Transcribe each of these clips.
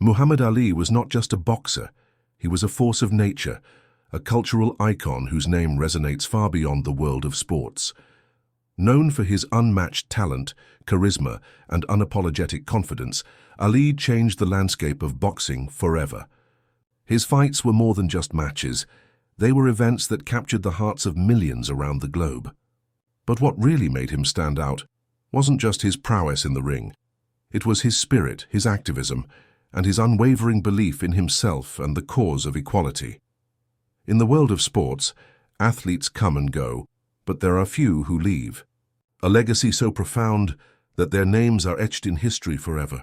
Muhammad Ali was not just a boxer, he was a force of nature, a cultural icon whose name resonates far beyond the world of sports. Known for his unmatched talent, charisma, and unapologetic confidence, Ali changed the landscape of boxing forever. His fights were more than just matches. They were events that captured the hearts of millions around the globe. But what really made him stand out wasn't just his prowess in the ring. It was his spirit, his activism, and his unwavering belief in himself and the cause of equality. In the world of sports, athletes come and go, but there are few who leave. A legacy so profound that their names are etched in history forever.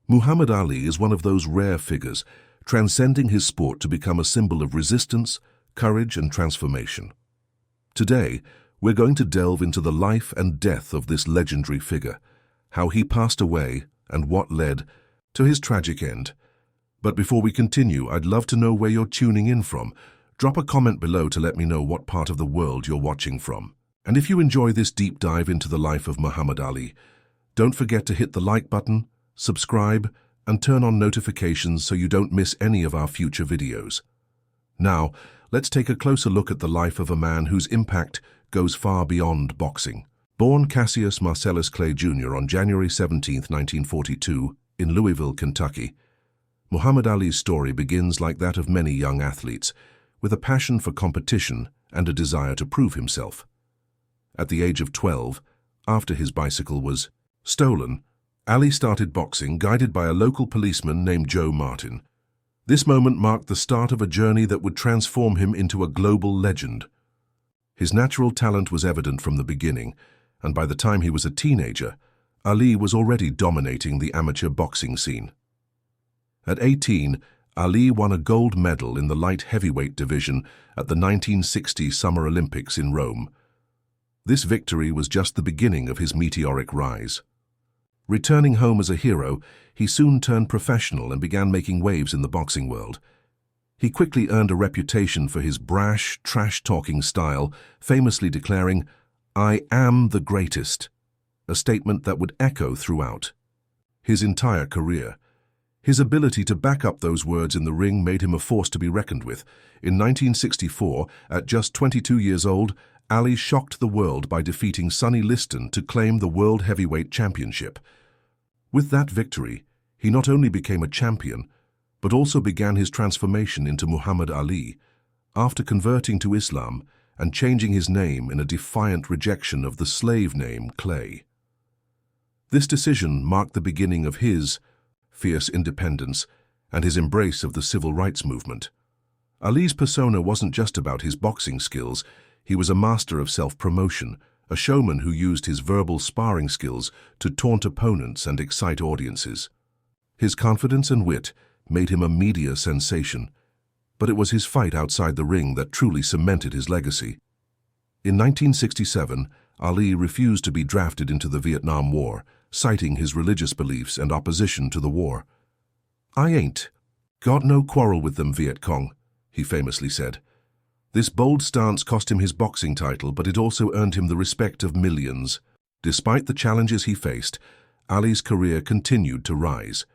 Muhammad Ali is one of those rare figures, transcending his sport to become a symbol of resistance, courage, and transformation. Today, we're going to delve into the life and death of this legendary figure, how he passed away, and what led to his tragic end. But before we continue, I'd love to know where you're tuning in from. Drop a comment below to let me know what part of the world you're watching from. And if you enjoy this deep dive into the life of Muhammad Ali, don't forget to hit the like button, subscribe, and turn on notifications so you don't miss any of our future videos. Now, let's take a closer look at the life of a man whose impact goes far beyond boxing. Born Cassius Marcellus Clay Jr. on January 17, 1942, in Louisville, Kentucky, Muhammad Ali's story begins like that of many young athletes, with a passion for competition and a desire to prove himself. At the age of 12, after his bicycle was stolen, Ali started boxing, guided by a local policeman named Joe Martin. This moment marked the start of a journey that would transform him into a global legend. His natural talent was evident from the beginning, and by the time he was a teenager, Ali was already dominating the amateur boxing scene. At 18, Ali won a gold medal in the light heavyweight division at the 1960 Summer Olympics in Rome. This victory was just the beginning of his meteoric rise. Returning home as a hero, he soon turned professional and began making waves in the boxing world. He quickly earned a reputation for his brash, trash-talking style, famously declaring, "I am the greatest," a statement that would echo throughout his entire career. His ability to back up those words in the ring made him a force to be reckoned with. In 1964, at just 22 years old, Ali shocked the world by defeating Sonny Liston to claim the World Heavyweight Championship. With that victory, he not only became a champion, but also began his transformation into Muhammad Ali, after converting to Islam and changing his name in a defiant rejection of the slave name Clay. This decision marked the beginning of his fierce independence and his embrace of the civil rights movement. Ali's persona wasn't just about his boxing skills. He was a master of self-promotion, a showman who used his verbal sparring skills to taunt opponents and excite audiences. His confidence and wit made him a media sensation, but it was his fight outside the ring that truly cemented his legacy. In 1967, Ali refused to be drafted into the Vietnam War, citing his religious beliefs and opposition to the war. "I ain't got no quarrel with them Viet Cong," he famously said. This bold stance cost him his boxing title, but it also earned him the respect of millions. Despite the challenges he faced, Ali's career continued to rise.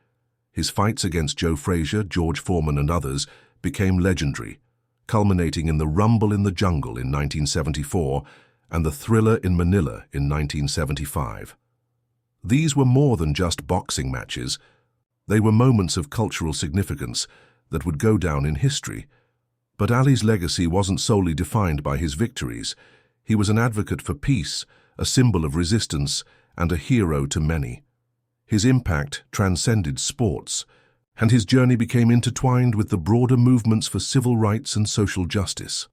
His fights against Joe Frazier, George Foreman, and others became legendary, culminating in the Rumble in the Jungle in 1974 and the Thriller in Manila in 1975. These were more than just boxing matches. They were moments of cultural significance that would go down in history. But Ali's legacy wasn't solely defined by his victories. He was an advocate for peace, a symbol of resistance, and a hero to many. His impact transcended sports, and his journey became intertwined with the broader movements for civil rights and social justice.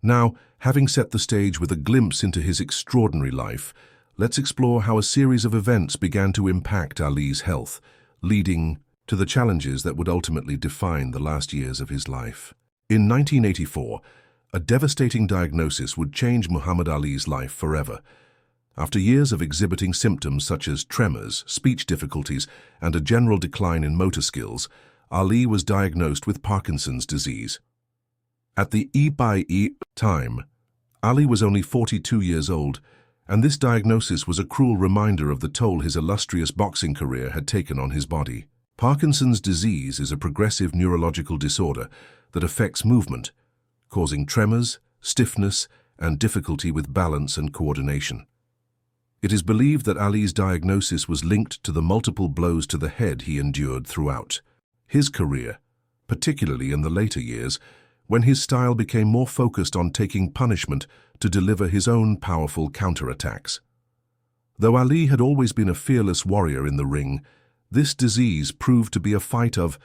Now, having set the stage with a glimpse into his extraordinary life, let's explore how a series of events began to impact Ali's health, leading to the challenges that would ultimately define the last years of his life. In 1984, a devastating diagnosis would change Muhammad Ali's life forever. After years of exhibiting symptoms such as tremors, speech difficulties, and a general decline in motor skills, Ali was diagnosed with Parkinson's disease. At the time, Ali was only 42 years old, and this diagnosis was a cruel reminder of the toll his illustrious boxing career had taken on his body. Parkinson's disease is a progressive neurological disorder that affects movement, causing tremors, stiffness, and difficulty with balance and coordination. It is believed that Ali's diagnosis was linked to the multiple blows to the head he endured throughout his career, particularly in the later years, when his style became more focused on taking punishment to deliver his own powerful counterattacks. Though Ali had always been a fearless warrior in the ring, this disease proved to be a fight of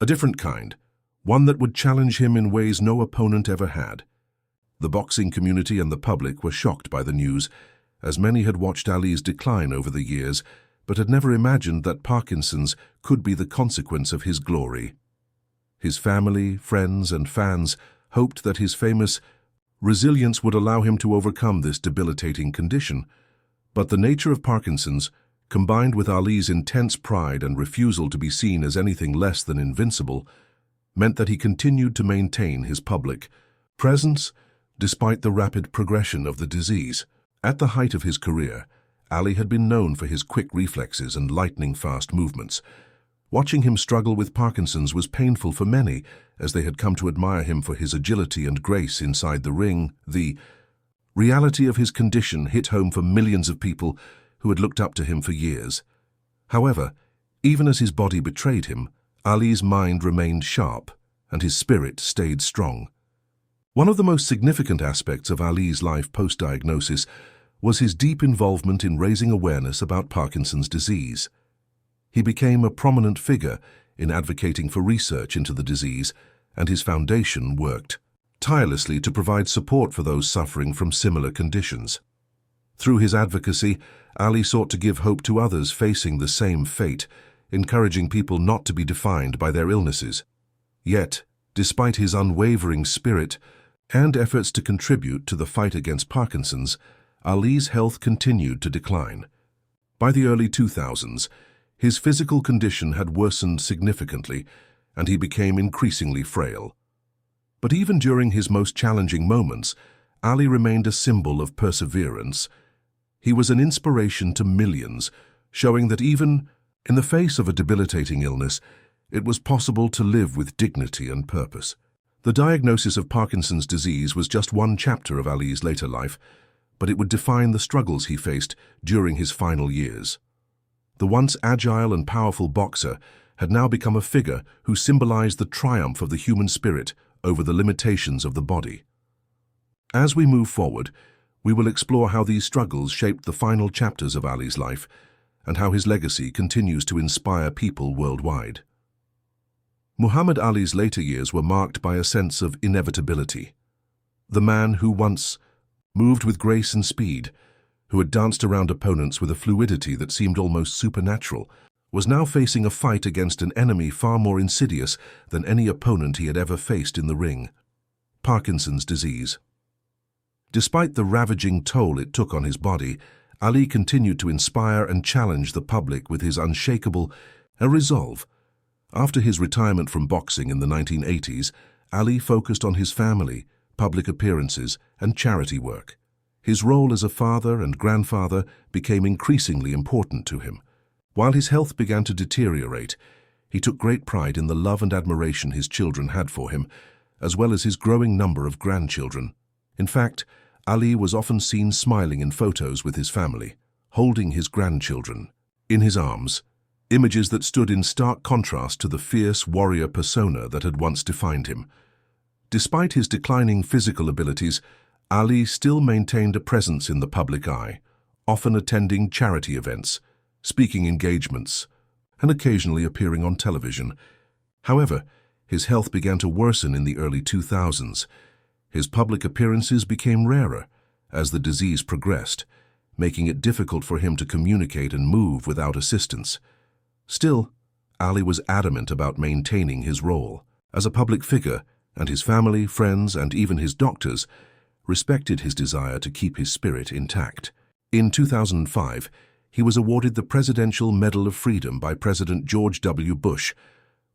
a different kind, one that would challenge him in ways no opponent ever had. The boxing community and the public were shocked by the news, as many had watched Ali's decline over the years, but had never imagined that Parkinson's could be the consequence of his glory. His family, friends, and fans hoped that his famous resilience would allow him to overcome this debilitating condition, but the nature of Parkinson's, combined with Ali's intense pride and refusal to be seen as anything less than invincible, meant that he continued to maintain his public presence despite the rapid progression of the disease. At the height of his career, Ali had been known for his quick reflexes and lightning-fast movements. Watching him struggle with Parkinson's was painful for many, as they had come to admire him for his agility and grace inside the ring. The reality of his condition hit home for millions of people who had looked up to him for years. However, even as his body betrayed him, Ali's mind remained sharp and his spirit stayed strong. One of the most significant aspects of Ali's life post-diagnosis was his deep involvement in raising awareness about Parkinson's disease. He became a prominent figure in advocating for research into the disease, and his foundation worked tirelessly to provide support for those suffering from similar conditions. Through his advocacy, Ali sought to give hope to others facing the same fate, encouraging people not to be defined by their illnesses. Yet, despite his unwavering spirit and efforts to contribute to the fight against Parkinson's, Ali's health continued to decline. By the early 2000s, his physical condition had worsened significantly, and he became increasingly frail. But even during his most challenging moments, Ali remained a symbol of perseverance. He was an inspiration to millions, showing that even in the face of a debilitating illness, it was possible to live with dignity and purpose. The diagnosis of Parkinson's disease was just one chapter of Ali's later life, but it would define the struggles he faced during his final years. The once agile and powerful boxer had now become a figure who symbolized the triumph of the human spirit over the limitations of the body. As we move forward, we will explore how these struggles shaped the final chapters of Ali's life and how his legacy continues to inspire people worldwide. Muhammad Ali's later years were marked by a sense of inevitability. The man who once moved with grace and speed, who had danced around opponents with a fluidity that seemed almost supernatural, was now facing a fight against an enemy far more insidious than any opponent he had ever faced in the ring: Parkinson's disease. Despite the ravaging toll it took on his body, Ali continued to inspire and challenge the public with his unshakable resolve. After his retirement from boxing in the 1980s, Ali focused on his family, public appearances, and charity work. His role as a father and grandfather became increasingly important to him. While his health began to deteriorate, he took great pride in the love and admiration his children had for him, as well as his growing number of grandchildren. In fact, Ali was often seen smiling in photos with his family, holding his grandchildren in his arms, images that stood in stark contrast to the fierce warrior persona that had once defined him. Despite his declining physical abilities, Ali still maintained a presence in the public eye, often attending charity events, speaking engagements, and occasionally appearing on television. However, his health began to worsen in the early 2000s. His public appearances became rarer as the disease progressed, making it difficult for him to communicate and move without assistance. Still, Ali was adamant about maintaining his role as a public figure, and his family, friends, and even his doctors respected his desire to keep his spirit intact. In 2005, he was awarded the Presidential Medal of Freedom by President George W. Bush,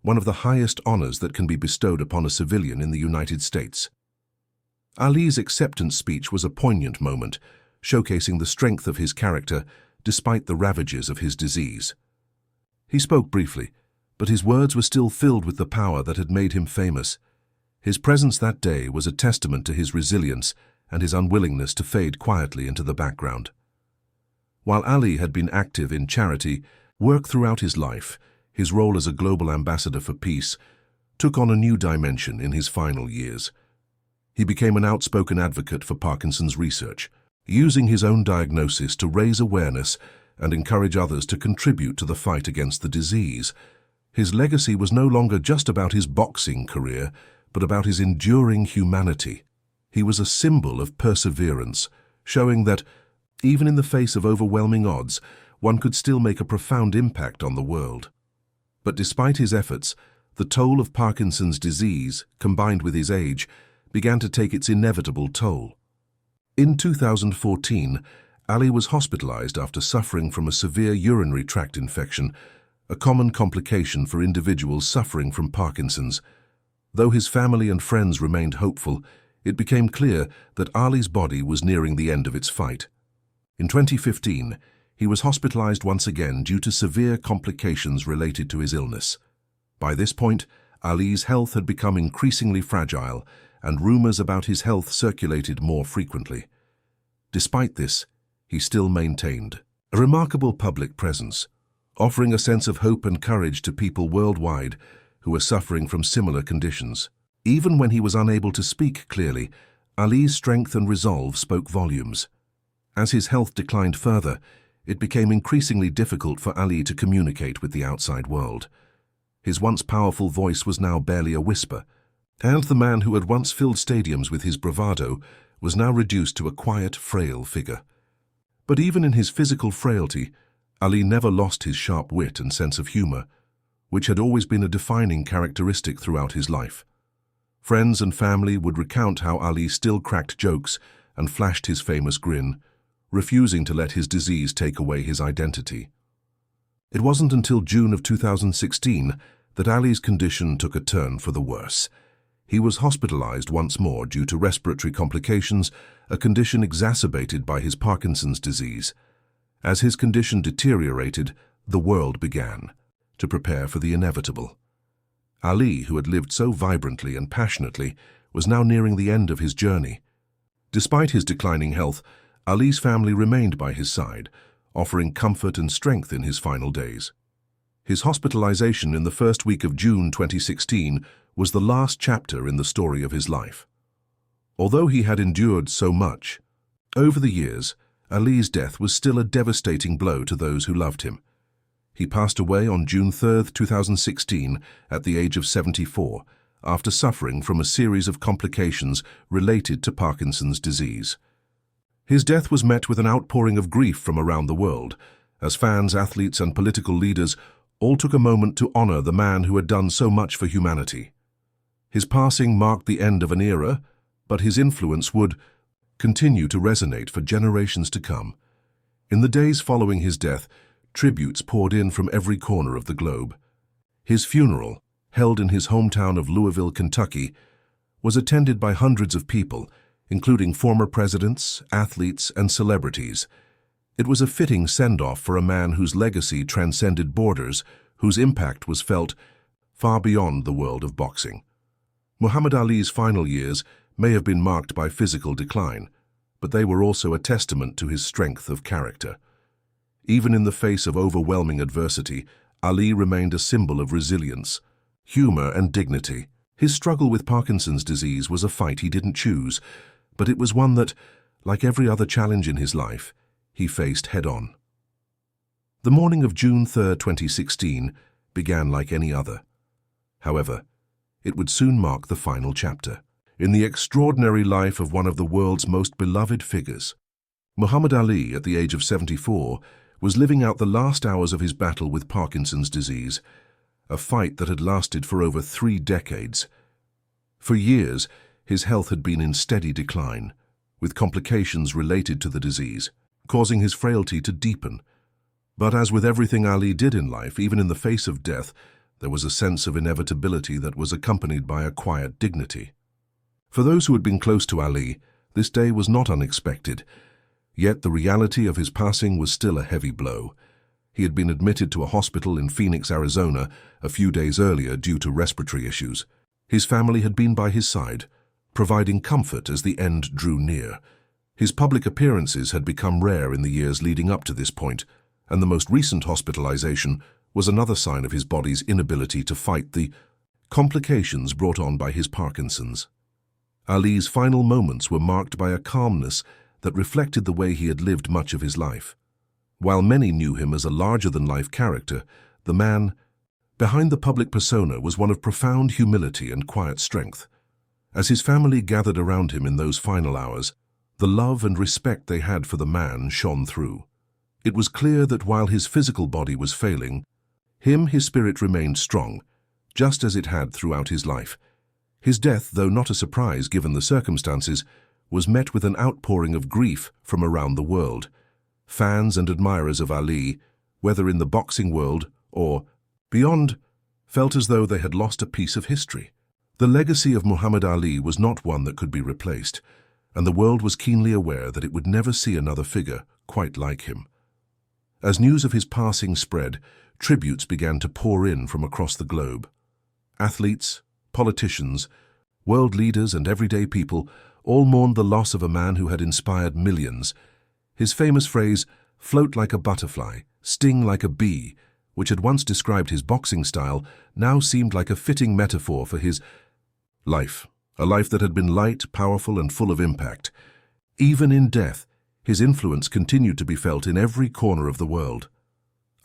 one of the highest honors that can be bestowed upon a civilian in the United States. Ali's acceptance speech was a poignant moment, showcasing the strength of his character despite the ravages of his disease. He spoke briefly, but his words were still filled with the power that had made him famous. His presence that day was a testament to his resilience and his unwillingness to fade quietly into the background. While Ali had been active in charity work throughout his life, his role as a global ambassador for peace took on a new dimension in his final years. He became an outspoken advocate for Parkinson's research, using his own diagnosis to raise awareness and encourage others to contribute to the fight against the disease. His legacy was no longer just about his boxing career, but about his enduring humanity. He was a symbol of perseverance, showing that, even in the face of overwhelming odds, one could still make a profound impact on the world. But despite his efforts, the toll of Parkinson's disease, combined with his age, began to take its inevitable toll. In 2014, Ali was hospitalized after suffering from a severe urinary tract infection, a common complication for individuals suffering from Parkinson's. Though his family and friends remained hopeful, it became clear that Ali's body was nearing the end of its fight. In 2015, he was hospitalized once again due to severe complications related to his illness. By this point, Ali's health had become increasingly fragile, and rumors about his health circulated more frequently. Despite this, he still maintained a remarkable public presence, offering a sense of hope and courage to people worldwide who were suffering from similar conditions. Even when he was unable to speak clearly, Ali's strength and resolve spoke volumes. As his health declined further, it became increasingly difficult for Ali to communicate with the outside world. His once powerful voice was now barely a whisper, and the man who had once filled stadiums with his bravado was now reduced to a quiet, frail figure. But even in his physical frailty, Ali never lost his sharp wit and sense of humor, which had always been a defining characteristic throughout his life. Friends and family would recount how Ali still cracked jokes and flashed his famous grin, refusing to let his disease take away his identity. It wasn't until June of 2016 that Ali's condition took a turn for the worse. He was hospitalized once more due to respiratory complications, a condition exacerbated by his Parkinson's disease. As his condition deteriorated, the world began to prepare for the inevitable. Ali, who had lived so vibrantly and passionately, was now nearing the end of his journey. Despite his declining health, Ali's family remained by his side, offering comfort and strength in his final days. His hospitalization in the first week of June 2016 was the last chapter in the story of his life. Although he had endured so much, over the years, Ali's death was still a devastating blow to those who loved him. He passed away on June 3, 2016, at the age of 74, after suffering from a series of complications related to Parkinson's disease. His death was met with an outpouring of grief from around the world, as fans, athletes, and political leaders all took a moment to honor the man who had done so much for humanity. His passing marked the end of an era, but his influence would continue to resonate for generations to come. In the days following his death, tributes poured in from every corner of the globe. His funeral, held in his hometown of Louisville, Kentucky, was attended by hundreds of people, including former presidents, athletes, and celebrities. It was a fitting send-off for a man whose legacy transcended borders, whose impact was felt far beyond the world of boxing. Muhammad Ali's final years may have been marked by physical decline, but they were also a testament to his strength of character. Even in the face of overwhelming adversity, Ali remained a symbol of resilience, humor, and dignity. His struggle with Parkinson's disease was a fight he didn't choose, but it was one that, like every other challenge in his life, he faced head-on. The morning of June 3, 2016, began like any other. However, it would soon mark the final chapter in the extraordinary life of one of the world's most beloved figures. Muhammad Ali, at the age of 74, was living out the last hours of his battle with Parkinson's disease, a fight that had lasted for over 3 decades. For years, his health had been in steady decline, with complications related to the disease, causing his frailty to deepen. But as with everything Ali did in life, even in the face of death, there was a sense of inevitability that was accompanied by a quiet dignity. For those who had been close to Ali, this day was not unexpected, yet the reality of his passing was still a heavy blow. He had been admitted to a hospital in Phoenix, Arizona, a few days earlier due to respiratory issues. His family had been by his side, providing comfort as the end drew near. His public appearances had become rare in the years leading up to this point, and the most recent hospitalization was another sign of his body's inability to fight the complications brought on by his Parkinson's. Ali's final moments were marked by a calmness that reflected the way he had lived much of his life. While many knew him as a larger-than-life character, the man behind the public persona was one of profound humility and quiet strength. As his family gathered around him in those final hours, the love and respect they had for the man shone through. It was clear that while his physical body was failing, his spirit remained strong, just as it had throughout his life. His death, though not a surprise given the circumstances, was met with an outpouring of grief from around the world. Fans and admirers of Ali, whether in the boxing world or beyond, felt as though they had lost a piece of history. The legacy of Muhammad Ali was not one that could be replaced, and the world was keenly aware that it would never see another figure quite like him. As news of his passing spread, tributes began to pour in from across the globe. Athletes, politicians, world leaders and everyday people all mourned the loss of a man who had inspired millions. His famous phrase, "float like a butterfly, sting like a bee," which had once described his boxing style, now seemed like a fitting metaphor for his life, a life that had been light, powerful and full of impact. Even in death, his influence continued to be felt in every corner of the world.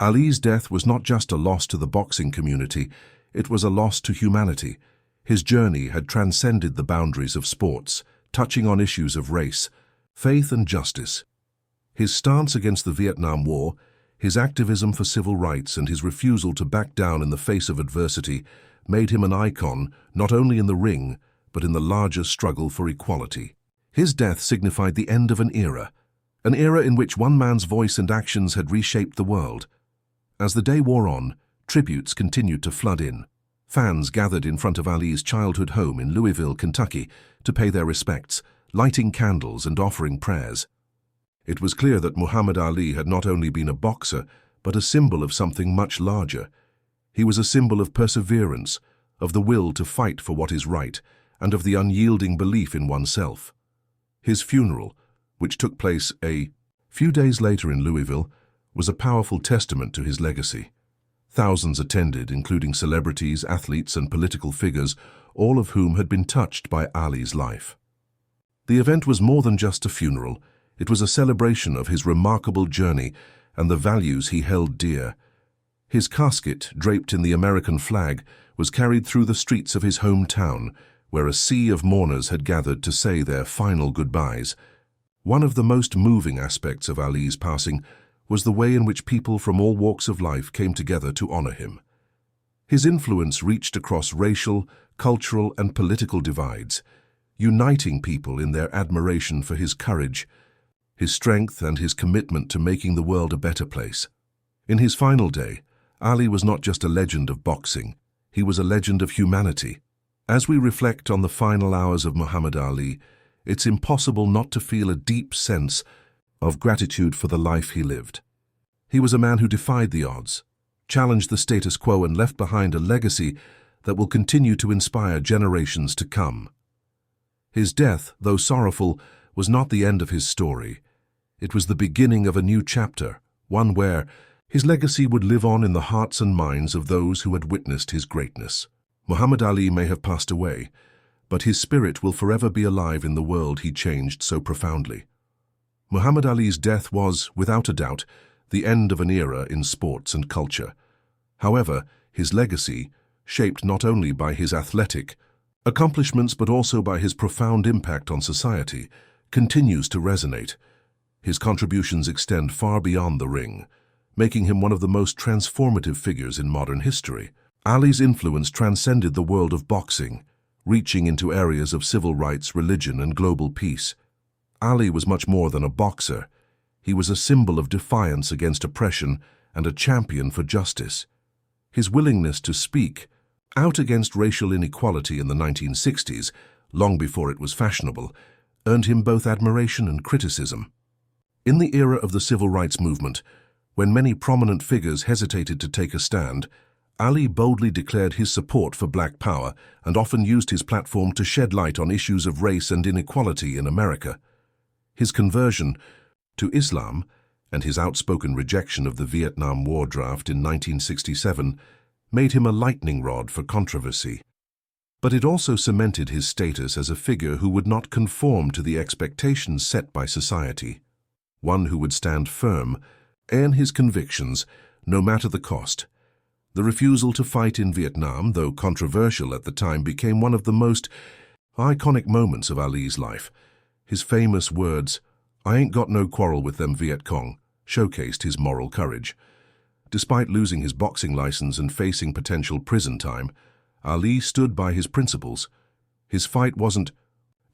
Ali's death was not just a loss to the boxing community, it was a loss to humanity. His journey had transcended the boundaries of sports, touching on issues of race, faith and justice. His stance against the Vietnam War, his activism for civil rights and his refusal to back down in the face of adversity made him an icon not only in the ring, but in the larger struggle for equality. His death signified the end of an era in which one man's voice and actions had reshaped the world. As the day wore on, tributes continued to flood in. Fans gathered in front of Ali's childhood home in Louisville, Kentucky, to pay their respects, lighting candles and offering prayers. It was clear that Muhammad Ali had not only been a boxer, but a symbol of something much larger. He was a symbol of perseverance, of the will to fight for what is right, and of the unyielding belief in oneself. His funeral, which took place a few days later in Louisville, was a powerful testament to his legacy. Thousands attended, including celebrities, athletes, and political figures, all of whom had been touched by Ali's life. The event was more than just a funeral. It was a celebration of his remarkable journey and the values he held dear. His casket, draped in the American flag, was carried through the streets of his hometown, where a sea of mourners had gathered to say their final goodbyes. One of the most moving aspects of Ali's passing was the way in which people from all walks of life came together to honor him. His influence reached across racial, cultural, and political divides, uniting people in their admiration for his courage, his strength, and his commitment to making the world a better place. In his final day, Ali was not just a legend of boxing, he was a legend of humanity. As we reflect on the final hours of Muhammad Ali, it's impossible not to feel a deep sense of gratitude for the life he lived. He was a man who defied the odds, challenged the status quo, and left behind a legacy that will continue to inspire generations to come. His death, though sorrowful, was not the end of his story. It was the beginning of a new chapter, one where his legacy would live on in the hearts and minds of those who had witnessed his greatness. Muhammad Ali may have passed away, but his spirit will forever be alive in the world he changed so profoundly. Muhammad Ali's death was, without a doubt, the end of an era in sports and culture. However, his legacy, shaped not only by his athletic accomplishments but also by his profound impact on society, continues to resonate. His contributions extend far beyond the ring, making him one of the most transformative figures in modern history. Ali's influence transcended the world of boxing, reaching into areas of civil rights, religion, and global peace. Ali was much more than a boxer. He was a symbol of defiance against oppression and a champion for justice. His willingness to speak out against racial inequality in the 1960s, long before it was fashionable, earned him both admiration and criticism. In the era of the civil rights movement, When many prominent figures hesitated to take a stand, Ali boldly declared his support for Black power and often used his platform to shed light on issues of race and inequality in America. His conversion to Islam and his outspoken rejection of the Vietnam War draft in 1967 made him a lightning rod for controversy. But it also cemented his status as a figure who would not conform to the expectations set by society, one who would stand firm in his convictions no matter the cost. The refusal to fight in Vietnam, though controversial at the time, became one of the most iconic moments of Ali's life. His famous words, "I ain't got no quarrel with them Viet Cong," showcased his moral courage. Despite losing his boxing license and facing potential prison time, Ali stood by his principles. His fight wasn't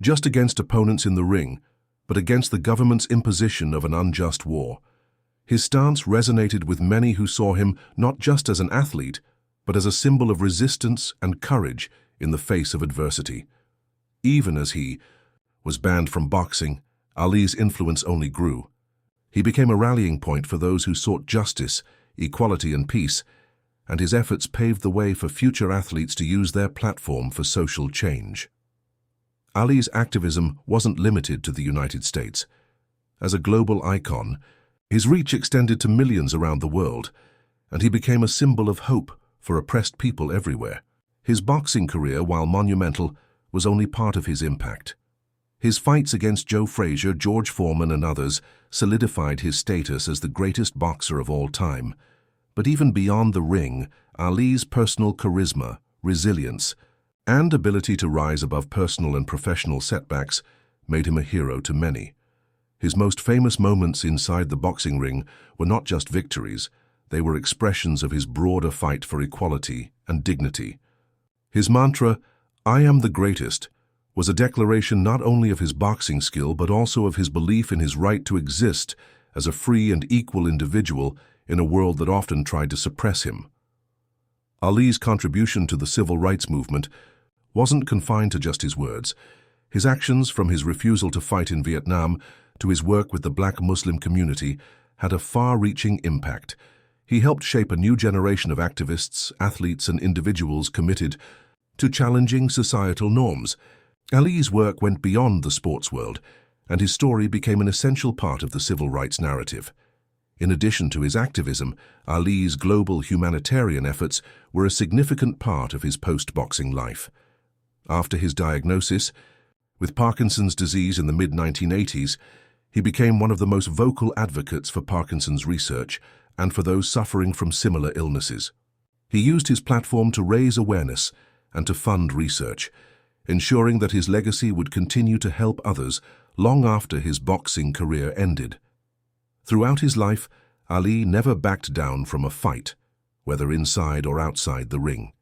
just against opponents in the ring, but against the government's imposition of an unjust war. His stance resonated with many who saw him not just as an athlete, but as a symbol of resistance and courage in the face of adversity. Even as he was banned from boxing, Ali's influence only grew. He became a rallying point for those who sought justice, equality, and peace, and his efforts paved the way for future athletes to use their platform for social change. Ali's activism wasn't limited to the United States. As a global icon, his reach extended to millions around the world, and he became a symbol of hope for oppressed people everywhere. His boxing career, while monumental, was only part of his impact. His fights against Joe Frazier, George Foreman, and others solidified his status as the greatest boxer of all time. But even beyond the ring, Ali's personal charisma, resilience, and ability to rise above personal and professional setbacks made him a hero to many. His most famous moments inside the boxing ring were not just victories, they were expressions of his broader fight for equality and dignity. His mantra, "I am the greatest," was a declaration not only of his boxing skill but also of his belief in his right to exist as a free and equal individual in a world that often tried to suppress him. Ali's contribution to the civil rights movement wasn't confined to just his words. His actions, from his refusal to fight in Vietnam to his work with the Black Muslim community, had a far-reaching impact. He helped shape a new generation of activists, athletes, and individuals committed to challenging societal norms. Ali's work went beyond the sports world, and his story became an essential part of the civil rights narrative. In addition to his activism, Ali's global humanitarian efforts were a significant part of his post-boxing life. After his diagnosis with Parkinson's disease in the mid-1980s, he became one of the most vocal advocates for Parkinson's research and for those suffering from similar illnesses. He used his platform to raise awareness and to fund research, ensuring that his legacy would continue to help others long after his boxing career ended. Throughout his life, Ali never backed down from a fight, whether inside or outside the ring.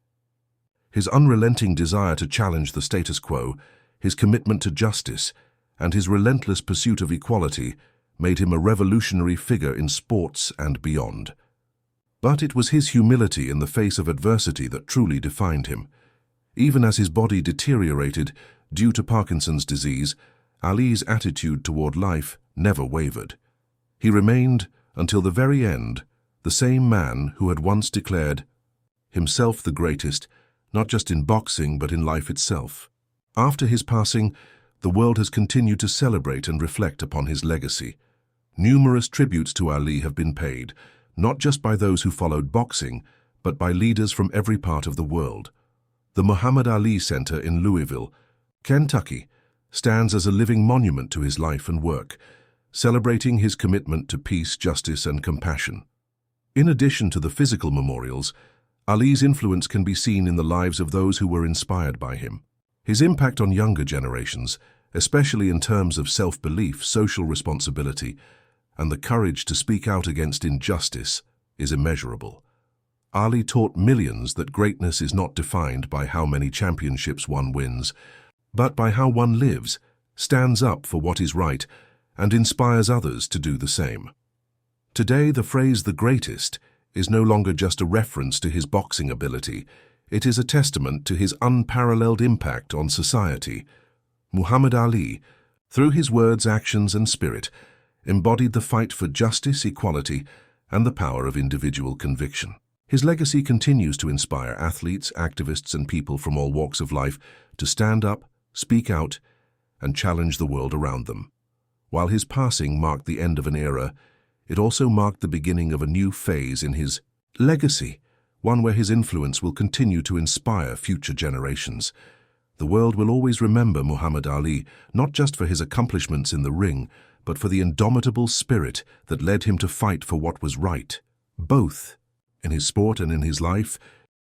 His unrelenting desire to challenge the status quo, his commitment to justice, and his relentless pursuit of equality made him a revolutionary figure in sports and beyond. But it was his humility in the face of adversity that truly defined him. Even as his body deteriorated due to Parkinson's disease, Ali's attitude toward life never wavered. He remained, until the very end, the same man who had once declared himself the greatest, not just in boxing but in life itself. After his passing, the world has continued to celebrate and reflect upon his legacy. Numerous tributes to Ali have been paid, not just by those who followed boxing, but by leaders from every part of the world. The Muhammad Ali Center in Louisville, Kentucky, stands as a living monument to his life and work, celebrating his commitment to peace, justice, and compassion. In addition to the physical memorials, Ali's influence can be seen in the lives of those who were inspired by him. His impact on younger generations, especially in terms of self-belief, social responsibility, and the courage to speak out against injustice, is immeasurable. Ali taught millions that greatness is not defined by how many championships one wins, but by how one lives, stands up for what is right, and inspires others to do the same. Today, the phrase "the greatest" is no longer just a reference to his boxing ability. It is a testament to his unparalleled impact on society. Muhammad Ali, through his words, actions, and spirit, embodied the fight for justice, equality, and the power of individual conviction. His legacy continues to inspire athletes, activists, and people from all walks of life to stand up, speak out, and challenge the world around them. While his passing marked the end of an era, it also marked the beginning of a new phase in his legacy, one where his influence will continue to inspire future generations. The world will always remember Muhammad Ali, not just for his accomplishments in the ring, but for the indomitable spirit that led him to fight for what was right. Both in his sport and in his life,